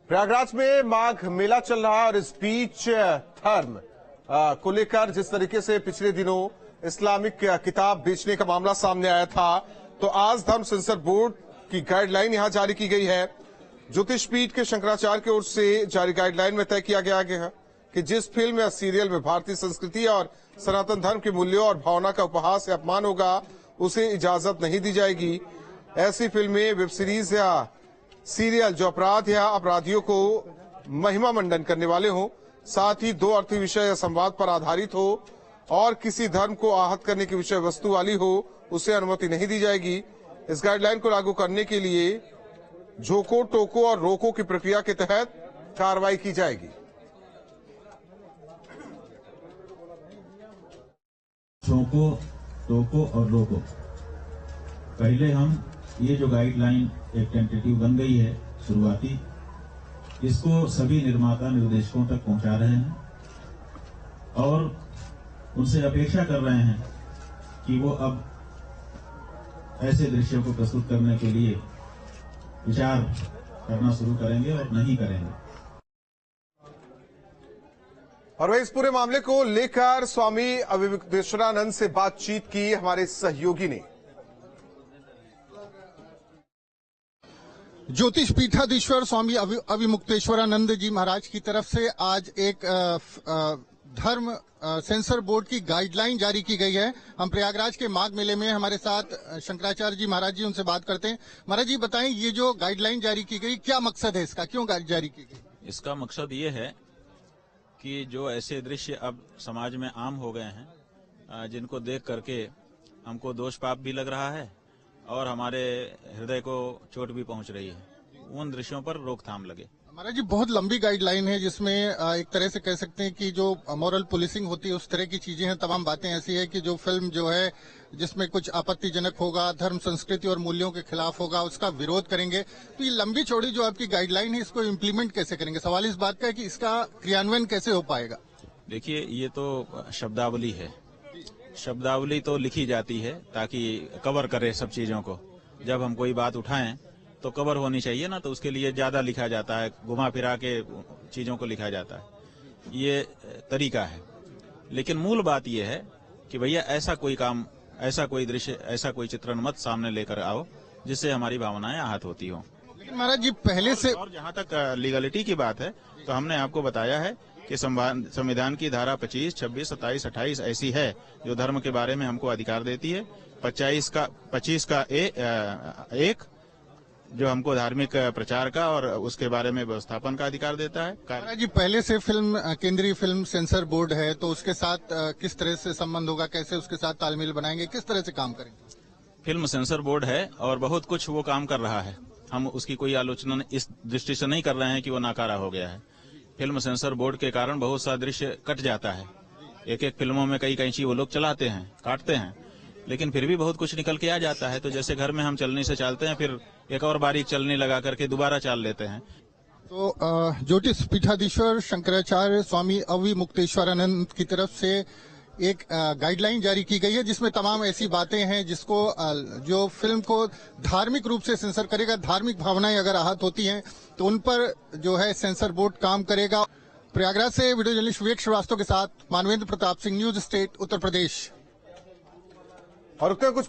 प्रयागराज में माघ मेला चल रहा है और इस बीच धर्म को लेकर जिस तरीके से पिछले दिनों इस्लामिक किताब बेचने का मामला सामने आया था, तो आज धर्म सेंसर बोर्ड की गाइडलाइन यहां जारी की गई है। ज्योतिष पीठ के शंकराचार्य की ओर से जारी गाइडलाइन में तय किया गया है कि जिस फिल्म या सीरियल में भारतीय संस्कृति और सनातन धर्म के मूल्यों और भावना का उपहास या अपमान होगा, उसे इजाजत नहीं दी जाएगी। ऐसी फिल्में, वेब सीरीज या सीरियल जो अपराध या अपराधियों को महिमा मंडन करने वाले हों, साथ ही दो अर्थी विषय या संवाद पर आधारित हो और किसी धर्म को आहत करने की विषय वस्तु वाली हो, उसे अनुमति नहीं दी जाएगी। इस गाइडलाइन को लागू करने के लिए झोंको, टोको और रोको की प्रक्रिया के तहत कार्रवाई की जाएगी। झोंको, टोको और रोको। पहले हम ये जो गाइडलाइन एक टेंटेटिव बन गई है शुरुआती, इसको सभी निर्माता निर्देशकों तक पहुंचा रहे हैं और उनसे अपेक्षा कर रहे हैं कि वो अब ऐसे दृश्यों को प्रस्तुत करने के लिए विचार करना शुरू करेंगे और नहीं करेंगे। और वही इस पूरे मामले को लेकर स्वामी अविमुक्तेश्वरानंद से बातचीत की हमारे सहयोगी ने। ज्योतिष पीठाधीश्वर स्वामी अविमुक्तेश्वरानंद जी महाराज की तरफ से आज एक धर्म सेंसर बोर्ड की गाइडलाइन जारी की गई है। हम प्रयागराज के माघ मेले में हमारे साथ शंकराचार्य जी महाराज जी, उनसे बात करते हैं। महाराज जी बताएं, ये जो गाइडलाइन जारी की गई, क्या मकसद है इसका, क्यों जारी की गई? इसका मकसद ये है कि जो ऐसे दृश्य अब समाज में आम हो गए हैं, जिनको देख करके हमको दोष पाप भी लग रहा है और हमारे हृदय को चोट भी पहुंच रही है, उन दृश्यों पर रोकथाम लगे। महाराज जी बहुत लंबी गाइडलाइन है, जिसमें एक तरह से कह सकते हैं कि जो मॉरल पुलिसिंग होती है उस तरह की चीजें हैं। तमाम बातें ऐसी है कि जो फिल्म जो है जिसमें कुछ आपत्तिजनक होगा, धर्म संस्कृति और मूल्यों के खिलाफ होगा, उसका विरोध करेंगे। तो ये लंबी चौड़ी जो आपकी गाइडलाइन है, इसको इम्प्लीमेंट कैसे करेंगे? सवाल इस बात का है कि इसका क्रियान्वयन कैसे हो पाएगा? देखिए, ये तो शब्दावली है। शब्दावली तो लिखी जाती है ताकि कवर करे सब चीजों को। जब हम कोई बात उठाएं तो कवर होनी चाहिए ना, तो उसके लिए ज्यादा लिखा जाता है, घुमा फिरा के चीजों को लिखा जाता है। ये तरीका है। लेकिन मूल बात यह है कि भैया ऐसा कोई काम, ऐसा कोई दृश्य, ऐसा कोई चित्रण मत सामने लेकर आओ जिससे हमारी भावनाएं आहत होती हों। लेकिन महाराज जी पहले से, और जहां तक लीगलिटी की बात है, तो हमने आपको बताया है कि संविधान की धारा 25, 26, 27, 28 ऐसी है जो धर्म के बारे में हमको अधिकार देती है। 25 का एक जो हमको धार्मिक प्रचार का और उसके बारे में व्यवस्थापन का अधिकार देता है। महाराज जी पहले से केंद्रीय फिल्म सेंसर बोर्ड है, तो उसके साथ किस तरह से संबंध होगा, कैसे उसके साथ तालमेल बनाएंगे, किस तरह से काम करेंगे? फिल्म सेंसर बोर्ड है और बहुत कुछ वो काम कर रहा है। हम उसकी कोई आलोचना इस दृष्टि से नहीं कर रहे हैं कि वो नाकारा हो गया है। फिल्म सेंसर बोर्ड के कारण बहुत सा दृश्य कट जाता है। एक एक फिल्मों में कई कैंची वो लोग चलाते हैं, काटते हैं, लेकिन फिर भी बहुत कुछ निकल के आ जाता है। तो जैसे घर में हम चलनी से चालते हैं, फिर एक और बारीक चलनी लगा करके दोबारा चाल लेते हैं। तो ज्योतिष पीठाधीश्वर शंकराचार्य स्वामी अविमुक्तेश्वरानंद की तरफ से एक गाइडलाइन जारी की गई है, जिसमें तमाम ऐसी बातें हैं जिसको जो फिल्म को धार्मिक रूप से सेंसर करेगा। धार्मिक भावनाएं अगर आहत होती हैं तो उन पर जो है सेंसर बोर्ड काम करेगा। प्रयागराज से वीडियो जर्नलिस्ट विवेक श्रीवास्तव के साथ मानवेंद्र प्रताप सिंह, न्यूज स्टेट, उत्तर प्रदेश। और कुछ